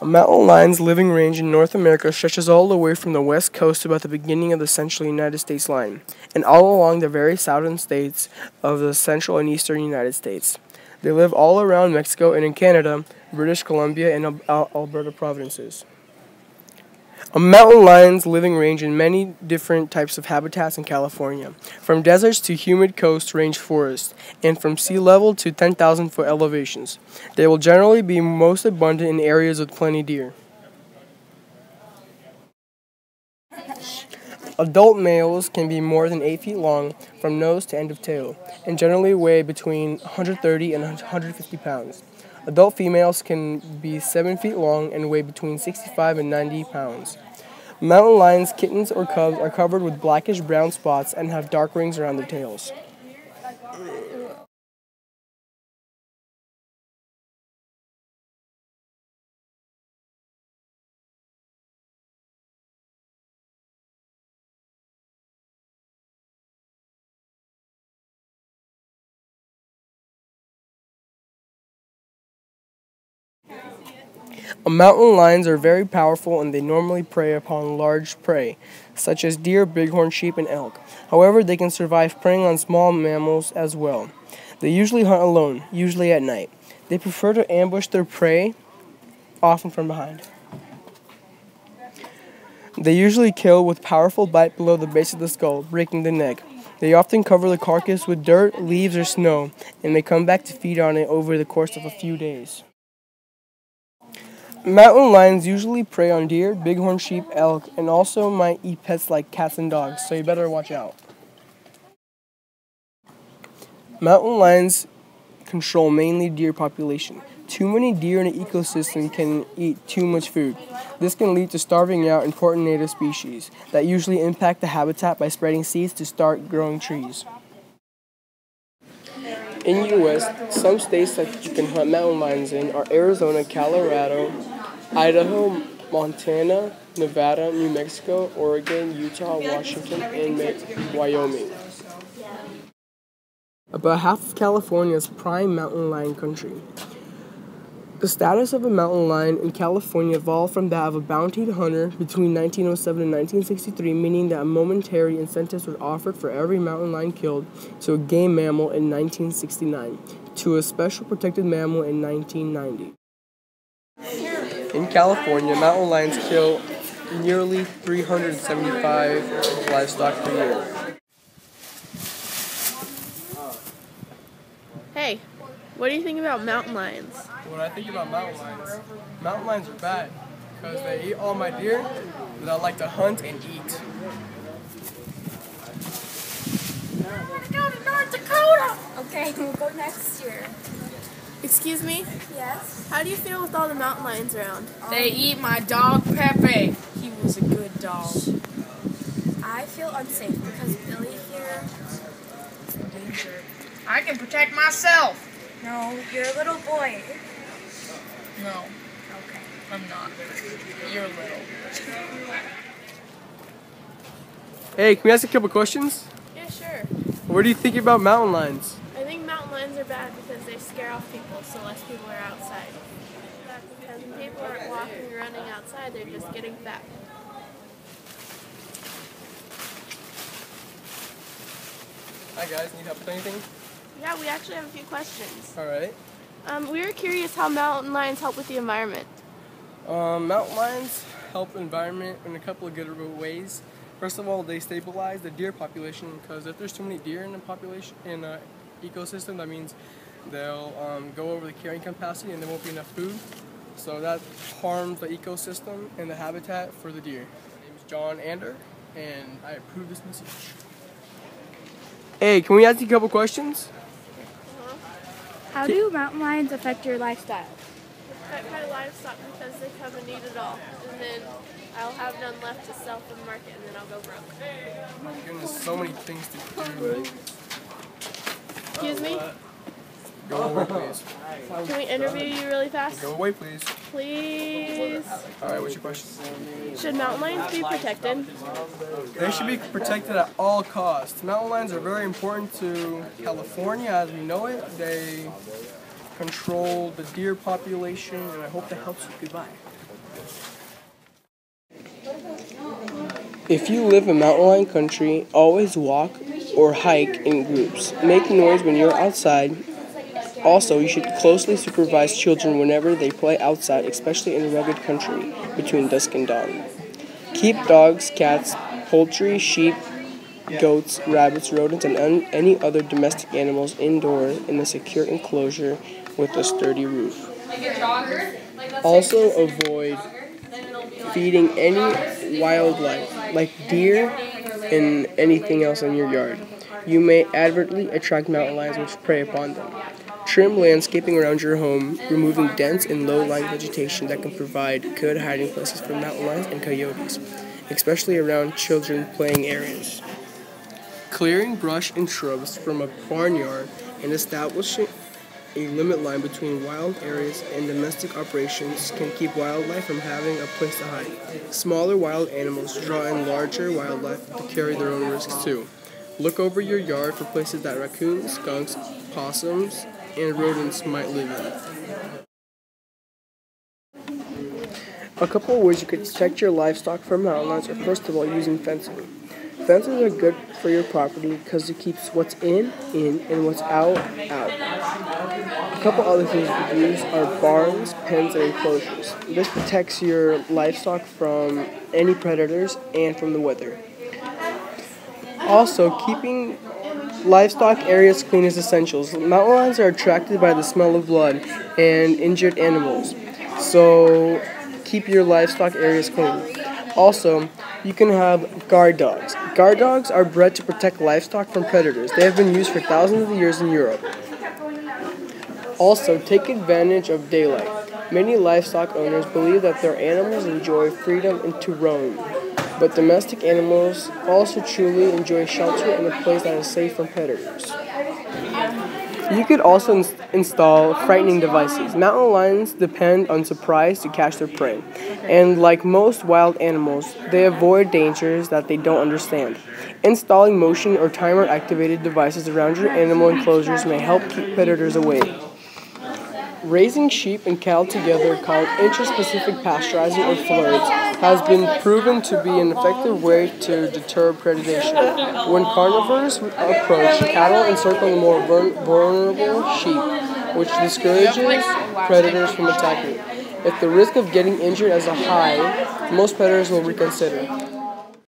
A mountain lion's living range in North America stretches all the way from the west coast to about the beginning of the central United States line, and all along the very southern states of the central and eastern United States. They live all around Mexico and in Canada, British Columbia, and Alberta provinces. A mountain lion's living range in many different types of habitats in California, from deserts to humid coast range forests, and from sea level to 10,000-foot elevations. They will generally be most abundant in areas with plenty deer. Adult males can be more than 8 feet long from nose to end of tail, and generally weigh between 130 and 150 pounds. Adult females can be 7 feet long and weigh between 65 and 90 pounds. Mountain lions, kittens, or cubs are covered with blackish brown spots and have dark rings around their tails. Mountain lions are very powerful and they normally prey upon large prey, such as deer, bighorn sheep, and elk. However, they can survive preying on small mammals as well. They usually hunt alone, usually at night. They prefer to ambush their prey, often from behind. They usually kill with powerful bite below the base of the skull, breaking the neck. They often cover the carcass with dirt, leaves, or snow, and may come back to feed on it over the course of a few days. Mountain lions usually prey on deer, bighorn sheep, elk, and also might eat pets like cats and dogs, so you better watch out. Mountain lions control mainly deer population. Too many deer in an ecosystem can eat too much food. This can lead to starving out important native species that usually impact the habitat by spreading seeds to start growing trees. In the U.S., some states that you can hunt mountain lions in are Arizona, Colorado, Idaho, Montana, Nevada, New Mexico, Oregon, Utah, Washington, and Wyoming. About half of California is prime mountain lion country. The status of a mountain lion in California evolved from that of a bounty hunter between 1907 and 1963, meaning that momentary incentives were offered for every mountain lion killed to a game mammal in 1969, to a special protected mammal in 1990. In California, mountain lions kill nearly 375 livestock per year. Hey, what do you think about mountain lions? What I think about mountain lions are bad because they eat all my deer that I like to hunt and eat. I want to go to North Dakota! Okay, we'll go next year. Excuse me? Yes? How do you feel with all the mountain lions around? They eat my dog Pepe. He was a good dog. I feel unsafe because Billy here... Danger. I can protect myself. No, you're a little boy. No, Okay. I'm not. You're little. Hey, can we ask a couple questions? Yeah, sure. What do you think about mountain lions? I think mountain lions are bad because they scare off people, so less people are outside. Because when people aren't walking or running outside, they're just getting fat. Hi guys, need help with anything? Yeah, we actually have a few questions. Alright. We were curious how mountain lions help with the environment. Mountain lions help the environment in a couple of good ways. First of all, they stabilize the deer population because if there's too many deer in the population in an ecosystem, that means they'll go over the carrying capacity and there won't be enough food. So that harms the ecosystem and the habitat for the deer. My name is John Ander, and I approve this message. Hey, can we ask you a couple questions? How do mountain lions affect your lifestyle? Affect my livestock because they come and eat it all. And then I'll have none left to sell for the market, and then I'll go broke. Oh my goodness, so many things to do. Excuse me? Go away, please. Can we interview you really fast? Go away, please. Please? Alright, what's your question? Should mountain lions be protected? They should be protected at all costs. Mountain lions are very important to California as we know it. They control the deer population, and I hope that helps you. Goodbye. If you live in mountain lion country, always walk or hike in groups. Make noise when you're outside. Also, you should closely supervise children whenever they play outside, especially in rugged country between dusk and dawn. Keep dogs, cats, poultry, sheep, goats, rabbits, rodents, and any other domestic animals indoors in a secure enclosure with a sturdy roof. Also, avoid feeding any wildlife, like deer and anything else in your yard. You may advertently attract mountain lions which prey upon them. Trim landscaping around your home, removing dense and low-lying vegetation that can provide good hiding places for mountain lions and coyotes, especially around children playing areas. Clearing brush and shrubs from a barnyard and establishing a limit line between wild areas and domestic operations can keep wildlife from having a place to hide. Smaller wild animals draw in larger wildlife to carry their own risks too. Look over your yard for places that raccoons, skunks, possums, and rodents might live in. A couple of ways you could protect your livestock from mountain lions are, first of all, using fencing. Fences are good for your property because it keeps what's in, and what's out. A couple other things you could use are barns, pens, and enclosures. This protects your livestock from any predators and from the weather. Also, keeping livestock areas clean is essential. Mountain lions are attracted by the smell of blood and injured animals, so keep your livestock areas clean. Also, you can have guard dogs. Guard dogs are bred to protect livestock from predators. They have been used for thousands of years in Europe. Also, take advantage of daylight. Many livestock owners believe that their animals enjoy freedom and to roam, but domestic animals also truly enjoy shelter in a place that is safe from predators. You could also install frightening devices. Mountain lions depend on surprise to catch their prey, and like most wild animals, they avoid dangers that they don't understand. Installing motion or timer-activated devices around your animal enclosures may help keep predators away. Raising sheep and cattle together, called intraspecific pasteurizing or floods, has been proven to be an effective way to deter predation. When carnivores approach, cattle encircle the more vulnerable sheep, which discourages predators from attacking. If the risk of getting injured is high, most predators will reconsider.